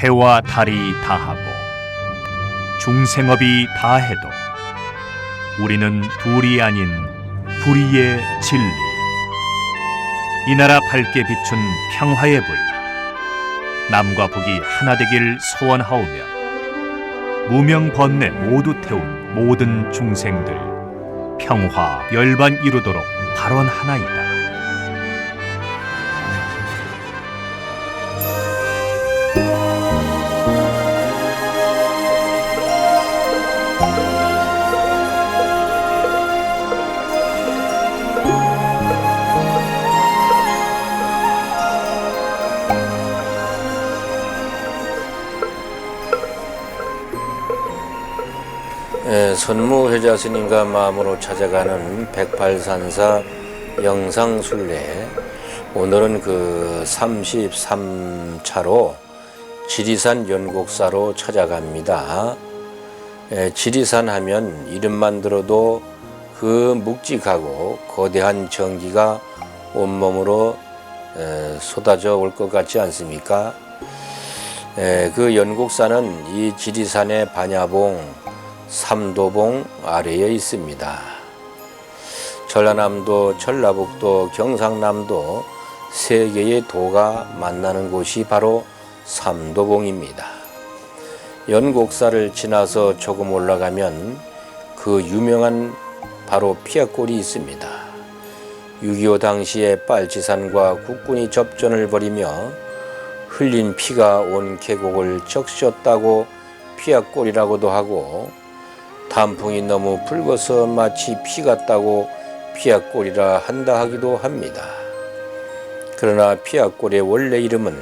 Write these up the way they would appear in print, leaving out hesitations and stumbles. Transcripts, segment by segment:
해와 달이 다하고 중생업이 다해도 우리는 둘이 아닌 불의의 진리, 이 나라 밝게 비춘 평화의 불, 남과 북이 하나 되길 소원하오며 무명 번뇌 모두 태운 모든 중생들 평화 열반 이루도록 발언하나이다. 선무회자 스님과 마음으로 찾아가는 108산사 영상순례, 오늘은 그 33차로 지리산 연곡사로 찾아갑니다. 지리산 하면 이름만 들어도 그 묵직하고 거대한 전기가 온몸으로 쏟아져 올 것 같지 않습니까? 그 연곡사는 이 지리산의 반야봉 삼도봉 아래에 있습니다. 전라남도, 전라북도, 경상남도 세 개의 도가 만나는 곳이 바로 삼도봉입니다. 연곡사를 지나서 조금 올라가면 그 유명한 바로 피아골이 있습니다. 6.25 당시에 빨치산과 국군이 접전을 벌이며 흘린 피가 온 계곡을 적셨다고 피아골이라고도 하고, 단풍이 너무 붉어서 마치 피 같다고 피아골이라 한다 하기도 합니다. 그러나 피아골의 원래 이름은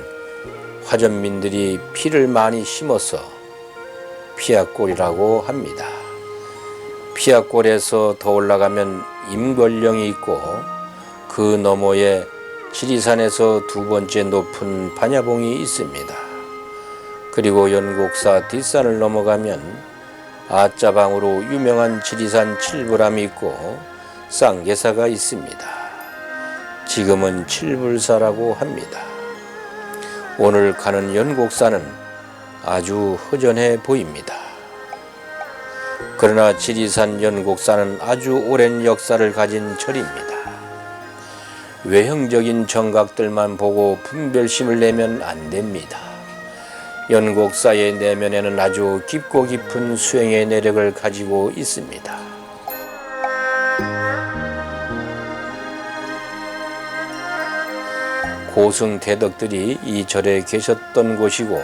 화전민들이 피를 많이 심어서 피아골이라고 합니다. 피아골에서 더 올라가면 임걸령이 있고, 그 너머에 지리산에서 두 번째 높은 반야봉이 있습니다. 그리고 연곡사 뒷산을 넘어가면 아짜방으로 유명한 지리산 칠불암이 있고 쌍계사가 있습니다. 지금은 칠불사라고 합니다. 오늘 가는 연곡사는 아주 허전해 보입니다. 그러나 지리산 연곡사는 아주 오랜 역사를 가진 절입니다. 외형적인 정각들만 보고 분별심을 내면 안 됩니다. 연곡사의 내면에는 아주 깊고 깊은 수행의 내력을 가지고 있습니다. 고승대덕들이 이 절에 계셨던 곳이고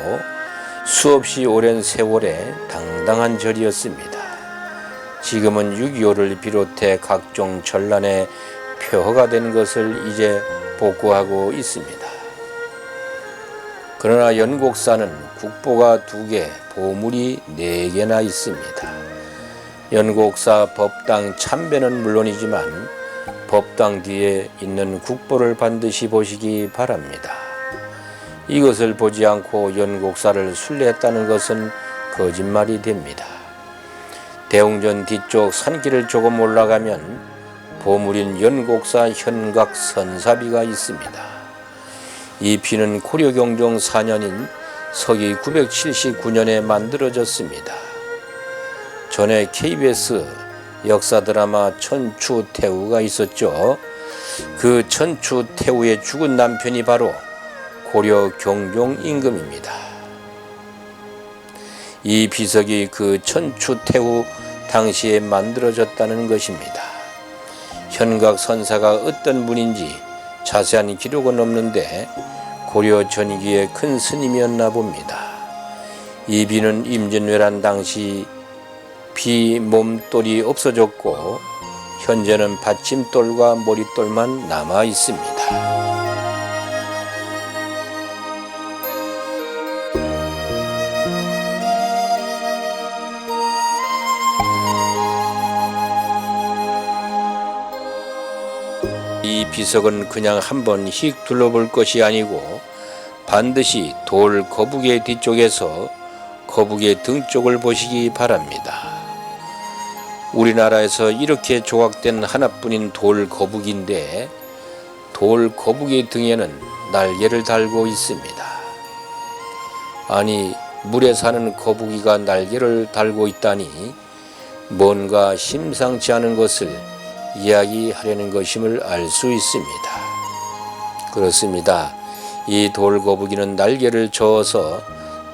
수없이 오랜 세월의 당당한 절이었습니다. 지금은 6.25를 비롯해 각종 전란의 표허가 된 것을 이제 복구하고 있습니다. 그러나 연곡사는 국보가 2개, 보물이 4개나 있습니다. 연곡사 법당 참배는 물론이지만 법당 뒤에 있는 국보를 반드시 보시기 바랍니다. 이것을 보지 않고 연곡사를 순례했다는 것은 거짓말이 됩니다. 대웅전 뒤쪽 산길을 조금 올라가면 보물인 연곡사 현각 선사비가 있습니다. 이 비는 고려경종 4년인 서기 979년에 만들어졌습니다. 전에 KBS 역사 드라마 천추태후가 있었죠. 그 천추태후의 죽은 남편이 바로 고려 경종 임금입니다. 이 비석이 그 천추태후 당시에 만들어졌다는 것입니다. 현각 선사가 어떤 분인지 자세한 기록은 없는데 고려 전기의 큰 스님이었나 봅니다. 이 비는 임진왜란 당시 비 몸돌이 없어졌고 현재는 받침돌과 머릿돌만 남아 있습니다. 이 비석은 그냥 한번 휙 둘러볼 것이 아니고 반드시 돌 거북의 뒤쪽에서 거북의 등 쪽을 보시기 바랍니다. 우리나라에서 이렇게 조각된 하나뿐인 돌 거북인데 돌 거북의 등에는 날개를 달고 있습니다. 아니, 물에 사는 거북이가 날개를 달고 있다니 뭔가 심상치 않은 것을 이야기하려는 것임을 알 수 있습니다. 그렇습니다. 이 돌거북이는 날개를 저어서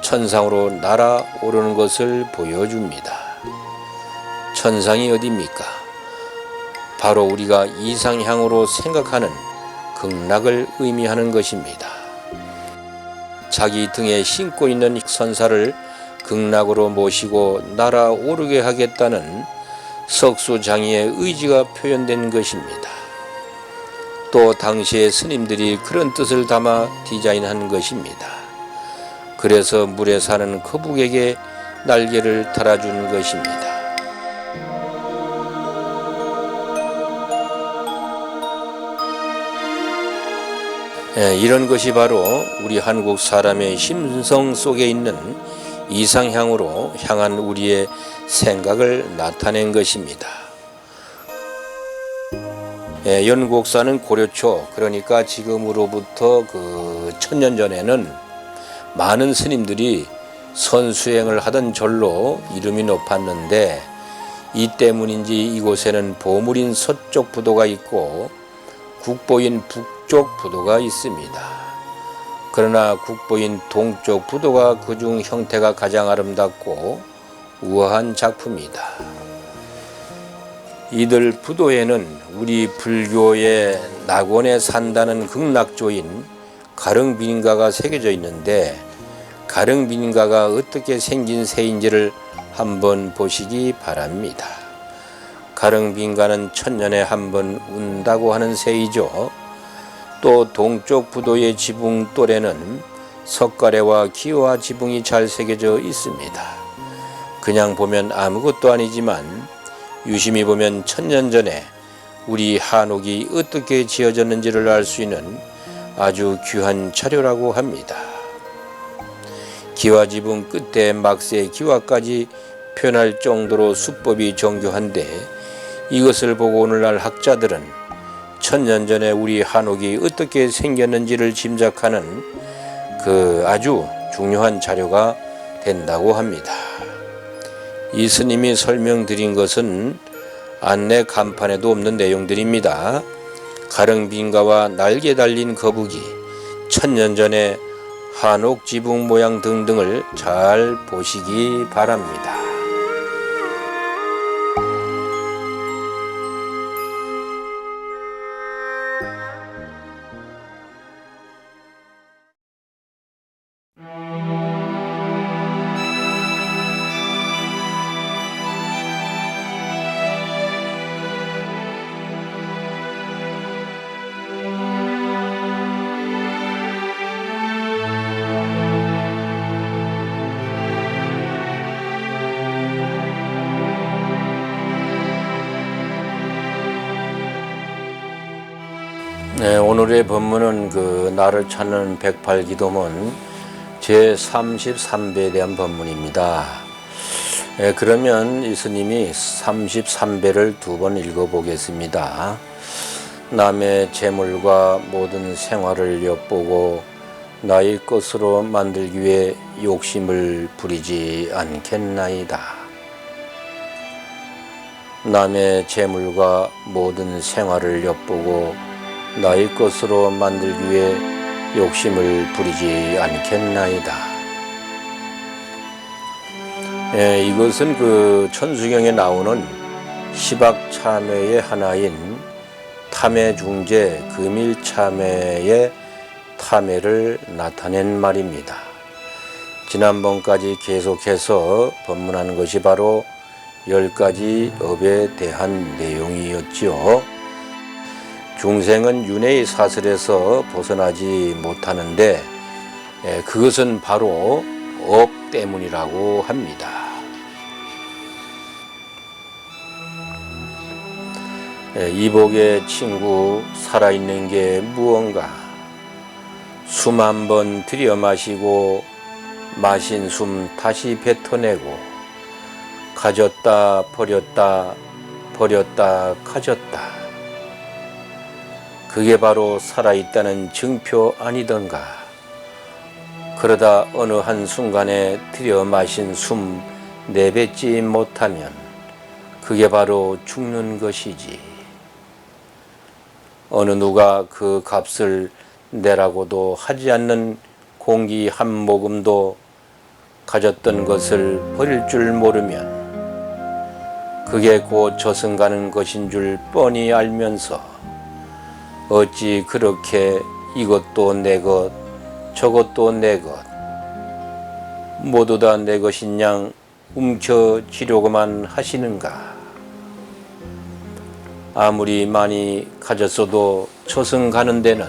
천상으로 날아오르는 것을 보여줍니다. 천상이 어디입니까? 바로 우리가 이상향으로 생각하는 극락을 의미하는 것입니다. 자기 등에 신고 있는 선사를 극락으로 모시고 날아오르게 하겠다는 석수장이의 의지가 표현된 것입니다. 또 당시의 스님들이 그런 뜻을 담아 디자인한 것입니다. 그래서 물에 사는 거북에게 날개를 달아준 것입니다. 이런 것이 바로 우리 한국 사람의 심성 속에 있는 이상향으로 향한 우리의 생각을 나타낸 것입니다. 연곡사는 고려초, 그러니까 지금으로부터 1000년 전에는 많은 스님들이 선수행을 하던 절로 이름이 높았는데 이 때문인지 이곳에는 보물인 서쪽 부도가 있고 국보인 북쪽 부도가 있습니다. 그러나 국보인 동쪽 부도가 그중 형태가 가장 아름답고 우아한 작품이다. 이들 부도에는 우리 불교의 낙원에 산다는 극락조인 가릉빈가가 새겨져 있는데 가릉빈가가 어떻게 생긴 새인지를 한번 보시기 바랍니다. 가릉빈가는 1000년에 한 번 운다고 하는 새이죠. 또 동쪽 부도의 지붕 돌에는 석가래와 기와 지붕이 잘 새겨져 있습니다. 그냥 보면 아무것도 아니지만 유심히 보면 1000년 전에 우리 한옥이 어떻게 지어졌는지를 알 수 있는 아주 귀한 자료라고 합니다. 기와 지붕 끝에 막새 기와까지 표현할 정도로 수법이 정교한데 이것을 보고 오늘날 학자들은 1000년 전에 우리 한옥이 어떻게 생겼는지를 짐작하는 아주 중요한 자료가 된다고 합니다. 이 스님이 설명드린 것은 안내 간판에도 없는 내용들입니다. 가릉빈가와 날개 달린 거북이, 1000년 전에 한옥 지붕 모양 등등을 잘 보시기 바랍니다. 오늘의 법문은 나를 찾는 108기도문 제33배에 대한 법문입니다. 그러면 이 스님이 33배를 두 번 읽어보겠습니다. 남의 재물과 모든 생활을 엿보고 나의 것으로 만들기 위해 욕심을 부리지 않겠나이다. 남의 재물과 모든 생활을 엿보고 나의 것으로 만들기 위해 욕심을 부리지 않겠나이다. 이것은 천수경에 나오는 시박참회의 하나인 탐해중재 금일차 참회의 탐회를 나타낸 말입니다. 지난번까지 계속해서 법문한 것이 바로 10가지 업에 대한 내용이었지요. 중생은 윤회의 사슬에서 벗어나지 못하는데 그것은 바로 업 때문이라고 합니다. 이복의 친구, 살아있는 게 무언가? 숨 한 번 들여 마시고 마신 숨 다시 뱉어내고 가졌다 버렸다 버렸다 가졌다. 그게 바로 살아있다는 증표 아니던가. 그러다 어느 한순간에 들여 마신 숨 내뱉지 못하면 그게 바로 죽는 것이지. 어느 누가 그 값을 내라고도 하지 않는 공기 한 모금도 가졌던 것을 버릴 줄 모르면 그게 곧 저승가는 것인 줄 뻔히 알면서 어찌 그렇게 이것도 내 것, 저것도 내 것, 모두 다 내 것인 양 움켜쥐려고만 하시는가? 아무리 많이 가졌어도 저승 가는 데는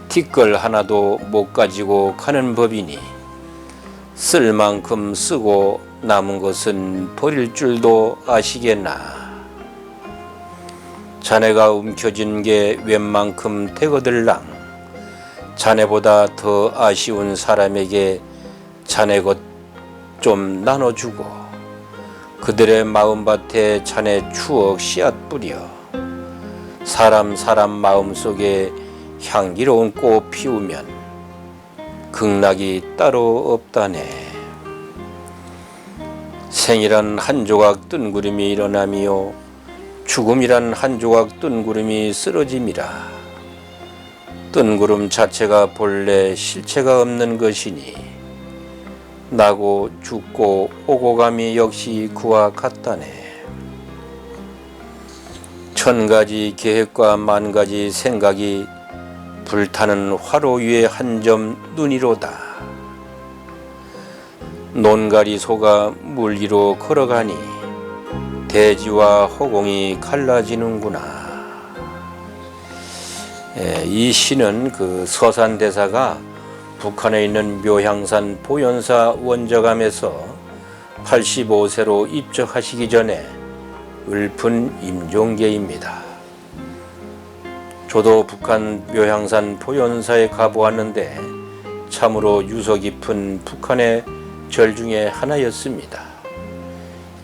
티끌 하나도 못 가지고 가는 법이니 쓸 만큼 쓰고 남은 것은 버릴 줄도 아시겠나. 자네가 움켜쥔 게 웬만큼 되거들랑 자네보다 더 아쉬운 사람에게 자네 것 좀 나눠주고 그들의 마음밭에 자네 추억 씨앗 뿌려 사람 마음속에 향기로운 꽃 피우면 극락이 따로 없다네. 생이란 한 조각 뜬구름이 일어나며 죽음이란 한 조각 뜬구름이 쓰러짐이라. 뜬구름 자체가 본래 실체가 없는 것이니 나고 죽고 오고 감이 역시 그와 같다네. 천가지 계획과 만가지 생각이 불타는 화로 위에 한 점 눈이로다. 논가리 소가 물 위로 걸어가니 대지와 허공이 갈라지는구나. 이 시는 그 서산대사가 북한에 있는 묘향산 보현사 원저감에서 85세로 입적하시기 전에 읊은 임종계입니다. 저도 북한 묘향산 보현사에 가보았는데 참으로 유서 깊은 북한의 절 중에 하나였습니다.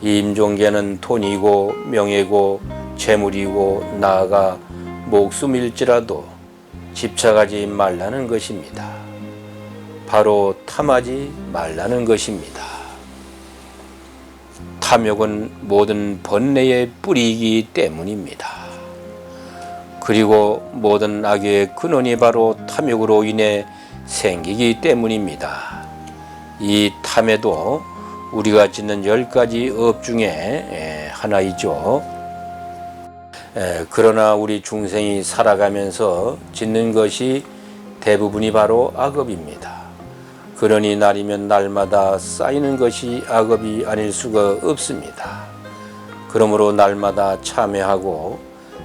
이 임종계는 돈이고 명예고 재물이고 나아가 목숨일지라도 집착하지 말라는 것입니다. 바로 탐하지 말라는 것입니다. 탐욕은 모든 번뇌의 뿌리이기 때문입니다. 그리고 모든 악의 근원이 바로 탐욕으로 인해 생기기 때문입니다. 이 탐에도 우리가 짓는 10가지 업 중에 하나이죠. 그러나 우리 중생이 살아가면서 짓는 것이 대부분이 바로 악업입니다. 그러니 날이면 날마다 쌓이는 것이 악업이 아닐 수가 없습니다. 그러므로 날마다 참회하고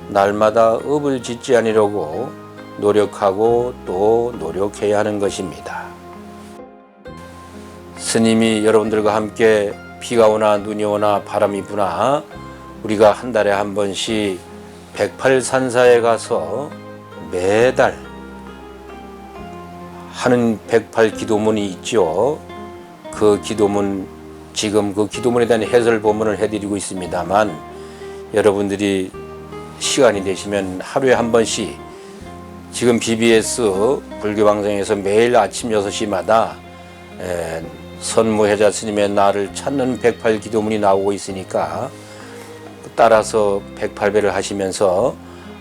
날마다 업을 짓지 아니려고 노력하고 또 노력해야 하는 것입니다. 스님이 여러분들과 함께 비가 오나 눈이 오나 바람이 부나 우리가 한 달에 한 번씩 108산사에 가서 매달 하는 108 기도문이 있죠. 그 기도문, 지금 그 기도문에 대한 해설 본문을 해드리고 있습니다만 여러분들이 시간이 되시면 하루에 한 번씩 지금 BBS 불교방송에서 매일 아침 6시마다 선무혜자 스님의 나를 찾는 108 기도문이 나오고 있으니까 따라서 108배를 하시면서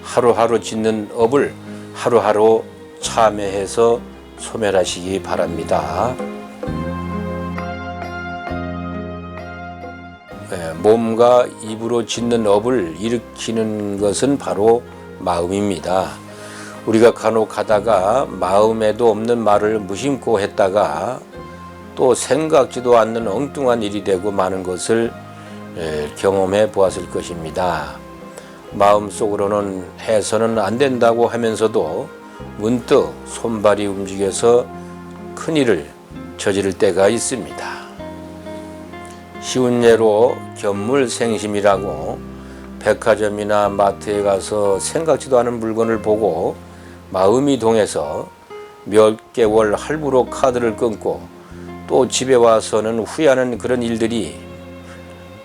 하루하루 짓는 업을 하루하루 참회해서 소멸하시기 바랍니다. 몸과 입으로 짓는 업을 일으키는 것은 바로 마음입니다. 우리가 간혹 가다가 마음에도 없는 말을 무심코 했다가 또 생각지도 않는 엉뚱한 일이 되고 마는 것을 경험해 보았을 것입니다. 마음속으로는 해서는 안 된다고 하면서도 문득 손발이 움직여서 큰일을 저지를 때가 있습니다. 쉬운 예로 견물생심이라고 백화점이나 마트에 가서 생각지도 않은 물건을 보고 마음이 동해서 몇 개월 할부로 카드를 끊고 또 집에 와서는 후회하는 그런 일들이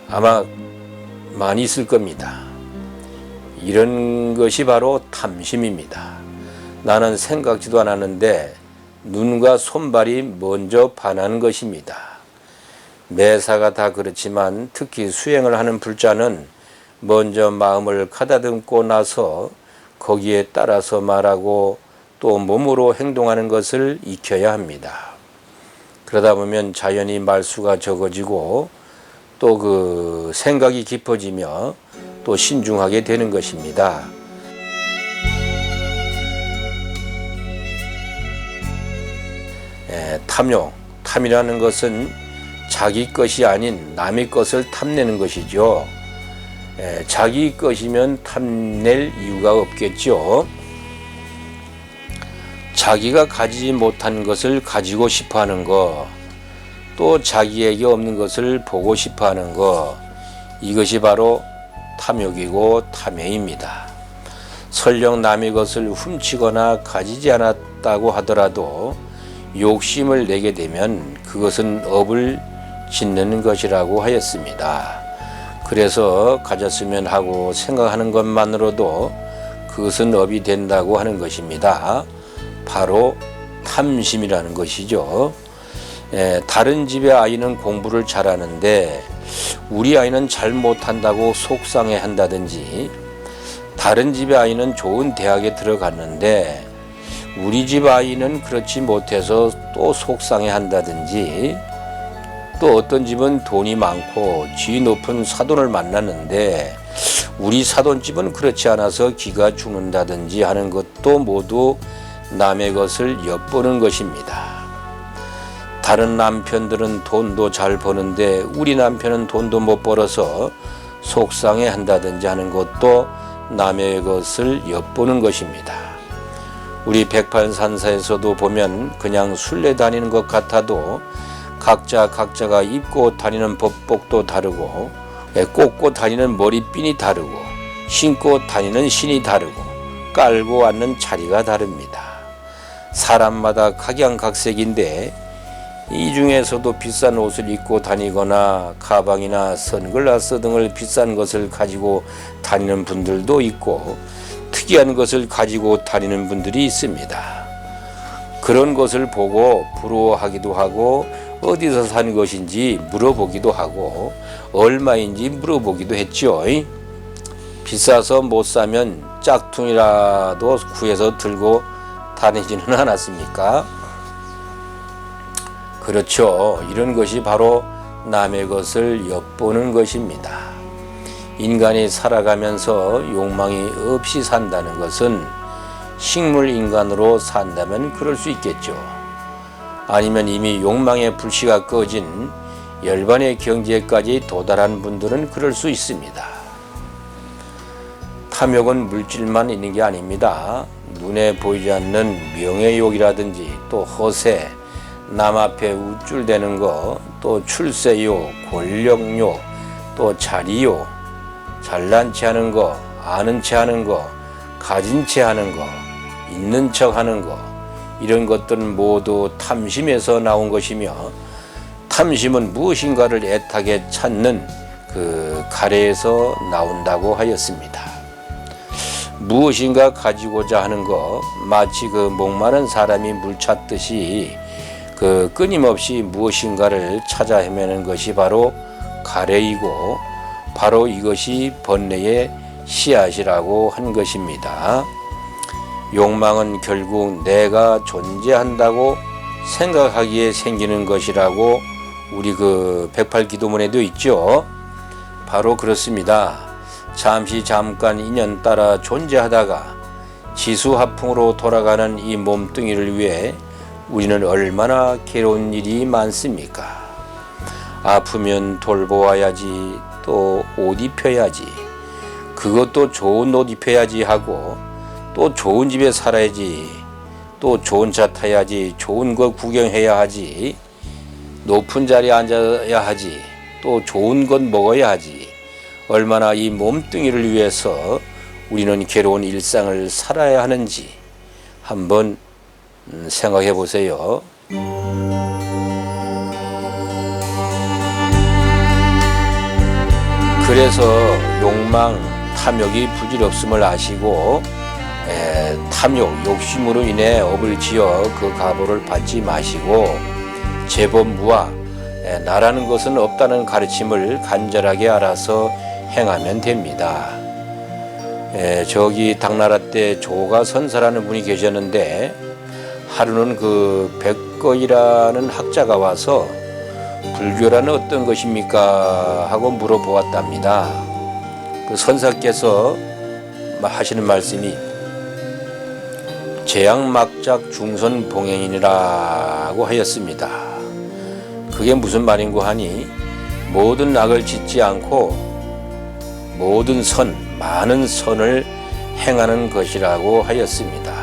아마 많이 있을 겁니다. 이런 것이 바로 탐심입니다. 나는 생각지도 않았는데 눈과 손발이 먼저 반하는 것입니다. 매사가 다 그렇지만 특히 수행을 하는 불자는 먼저 마음을 가다듬고 나서 거기에 따라서 말하고 또 몸으로 행동하는 것을 익혀야 합니다. 그러다 보면 자연히 말수가 적어지고 또 그 생각이 깊어지며 또 신중하게 되는 것입니다. 탐이라는 것은 자기 것이 아닌 남의 것을 탐내는 것이죠. 자기 것이면 탐낼 이유가 없겠죠. 자기가 가지지 못한 것을 가지고 싶어 하는 것, 또 자기에게 없는 것을 보고 싶어 하는 것, 이것이 바로 탐욕이고 탐해입니다. 설령 남의 것을 훔치거나 가지지 않았다고 하더라도 욕심을 내게 되면 그것은 업을 짓는 것이라고 하였습니다. 그래서 가졌으면 하고 생각하는 것만으로도 그것은 업이 된다고 하는 것입니다. 바로 탐심이라는 것이죠. 다른 집의 아이는 공부를 잘하는데 우리 아이는 잘 못한다고 속상해 한다든지, 다른 집의 아이는 좋은 대학에 들어갔는데 우리 집 아이는 그렇지 못해서 또 속상해 한다든지, 또 어떤 집은 돈이 많고 지 높은 사돈을 만났는데 우리 사돈집은 그렇지 않아서 기가 죽는다든지 하는 것도 모두 남의 것을 엿보는 것입니다. 다른 남편들은 돈도 잘 버는데 우리 남편은 돈도 못 벌어서 속상해 한다든지 하는 것도 남의 것을 엿보는 것입니다. 우리 백팔산사에서도 보면 그냥 순례 다니는 것 같아도 각자가 입고 다니는 법복도 다르고 꽂고 다니는 머리핀이 다르고 신고 다니는 신이 다르고 깔고 앉는 자리가 다릅니다. 사람마다 각양각색인데 이 중에서도 비싼 옷을 입고 다니거나 가방이나 선글라스 등을 비싼 것을 가지고 다니는 분들도 있고 특이한 것을 가지고 다니는 분들이 있습니다. 그런 것을 보고 부러워하기도 하고 어디서 산 것인지 물어보기도 하고 얼마인지 물어보기도 했죠. 비싸서 못 사면 짝퉁이라도 구해서 들고 다니지는 않았습니까? 그렇죠. 이런 것이 바로 남의 것을 엿보는 것입니다. 인간이 살아가면서 욕망이 없이 산다는 것은 식물 인간으로 산다면 그럴 수 있겠죠. 아니면 이미 욕망의 불씨가 꺼진 열반의 경지에까지 도달한 분들은 그럴 수 있습니다. 탐욕은 물질만 있는 게 아닙니다. 눈에 보이지 않는 명예욕이라든지 또 허세, 남 앞에 우쭐대는 거, 또 출세욕, 권력욕, 또 자리욕, 잘난 체 하는 거, 아는 체 하는 거, 가진 체 하는 거, 있는 척 하는 거, 이런 것들은 모두 탐심에서 나온 것이며, 탐심은 무엇인가를 애타게 찾는 그 가래에서 나온다고 하였습니다. 무엇인가 가지고자 하는 거, 마치 그 목마른 사람이 물 찾듯이 그 끊임없이 무엇인가를 찾아 헤매는 것이 바로 가래이고, 바로 이것이 번뇌의 씨앗이라고 한 것입니다. 욕망은 결국 내가 존재한다고 생각하기에 생기는 것이라고 우리 그 108기도문에도 있죠. 바로 그렇습니다. 잠깐 인연 따라 존재하다가 지수화풍으로 돌아가는 이 몸뚱이를 위해 우리는 얼마나 괴로운 일이 많습니까? 아프면 돌보아야지, 또 옷 입혀야지, 그것도 좋은 옷 입혀야지 하고, 또 좋은 집에 살아야지, 또 좋은 차 타야지, 좋은 거 구경해야 하지, 높은 자리에 앉아야 하지, 또 좋은 것 먹어야 하지. 얼마나 이 몸뚱이를 위해서 우리는 괴로운 일상을 살아야 하는지 한번 생각해 보세요. 그래서 욕망, 탐욕이 부질없음을 아시고 탐욕, 욕심으로 인해 업을 지어 그 가보를 받지 마시고 제법 무아, 나라는 것은 없다는 가르침을 간절하게 알아서 행하면 됩니다. 저기 당나라 때 조가선사라는 분이 계셨는데 하루는 그 백거이라는 학자가 와서 불교라는 어떤 것입니까? 하고 물어보았답니다. 그 선사께서 하시는 말씀이 재앙막작 중선봉행이라고 하였습니다. 그게 무슨 말인고 하니 모든 악을 짓지 않고 모든 많은 선을 행하는 것이라고 하였습니다.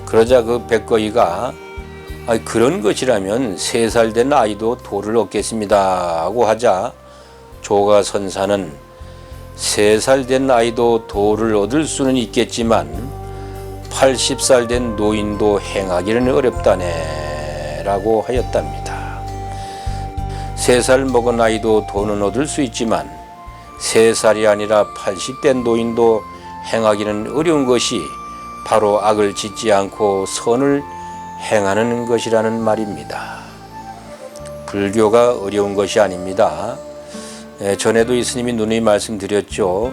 그러자 그 백거이가 그런 것이라면 3살 된 아이도 도를 얻겠습니다 하고 하자 조가선사는 3살 된 아이도 도를 얻을 수는 있겠지만 80살 된 노인도 행하기는 어렵다네 라고 하였답니다. 3살 먹은 아이도 도는 얻을 수 있지만 3살이 아니라 80된 노인도 행하기는 어려운 것이 바로 악을 짓지 않고 선을 행하는 것이라는 말입니다. 불교가 어려운 것이 아닙니다. 전에도 예수님이 누누이 말씀드렸죠.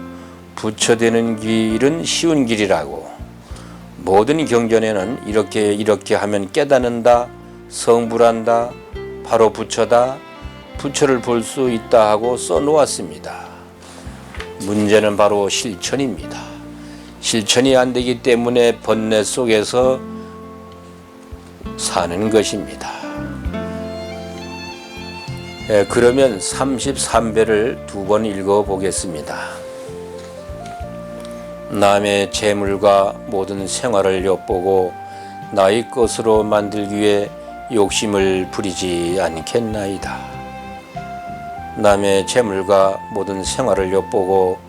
부처되는 길은 쉬운 길이라고. 모든 경전에는 이렇게 하면 깨닫는다, 성불한다, 바로 부처다, 부처를 볼 수 있다 하고 써놓았습니다. 문제는 바로 실천입니다. 실천이 안 되기 때문에 번뇌 속에서 사는 것입니다. 그러면 33배를 2번 읽어보겠습니다. 남의 재물과 모든 생활을 엿보고 나의 것으로 만들기 위해 욕심을 부리지 않겠나이다. 남의 재물과 모든 생활을 엿보고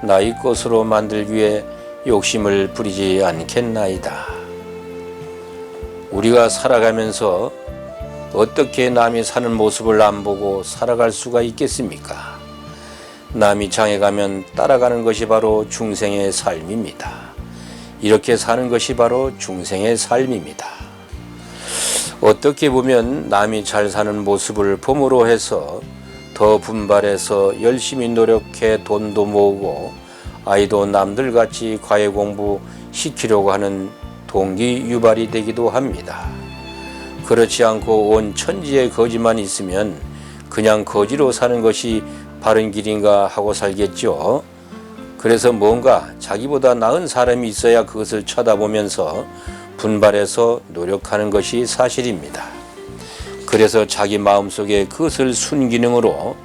나의 것으로 만들기 위해 욕심을 부리지 않겠나이다. 우리가 살아가면서 어떻게 남이 사는 모습을 안 보고 살아갈 수가 있겠습니까? 남이 장에 가면 따라가는 것이 바로 중생의 삶입니다. 이렇게 사는 것이 바로 중생의 삶입니다. 어떻게 보면 남이 잘 사는 모습을 봄으로 해서 더 분발해서 열심히 노력해 돈도 모으고 아이도 남들같이 과외 공부 시키려고 하는 동기 유발이 되기도 합니다. 그렇지 않고 온 천지에 거지만 있으면 그냥 거지로 사는 것이 바른 길인가 하고 살겠죠. 그래서 뭔가 자기보다 나은 사람이 있어야 그것을 쳐다보면서 분발해서 노력하는 것이 사실입니다. 그래서 자기 마음속에 그것을 순기능으로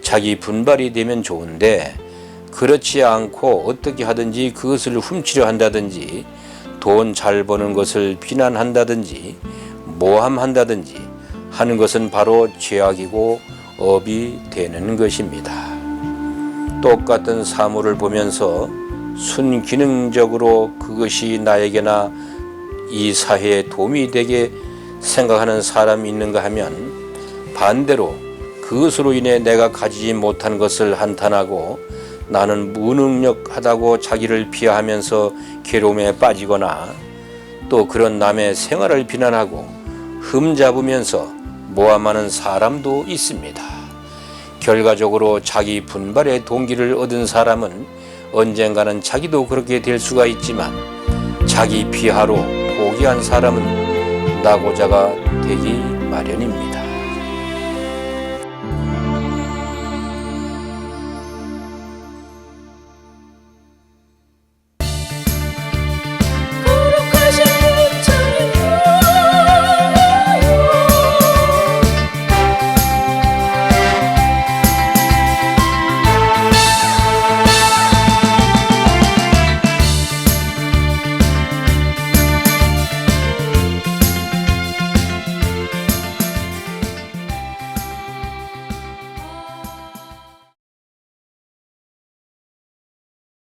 자기 분발이 되면 좋은데 그렇지 않고 어떻게 하든지 그것을 훔치려 한다든지 돈 잘 버는 것을 비난한다든지 모함한다든지 하는 것은 바로 죄악이고 업이 되는 것입니다. 똑같은 사물을 보면서 순기능적으로 그것이 나에게나 이 사회에 도움이 되게 생각하는 사람이 있는가 하면 반대로 그것으로 인해 내가 가지지 못한 것을 한탄하고 나는 무능력하다고 자기를 비하하면서 괴로움에 빠지거나 또 그런 남의 생활을 비난하고 흠잡으면서 모함하는 사람도 있습니다. 결과적으로 자기 분발의 동기를 얻은 사람은 언젠가는 자기도 그렇게 될 수가 있지만 자기 비하로 포기한 사람은 낙오자가 되기 마련입니다.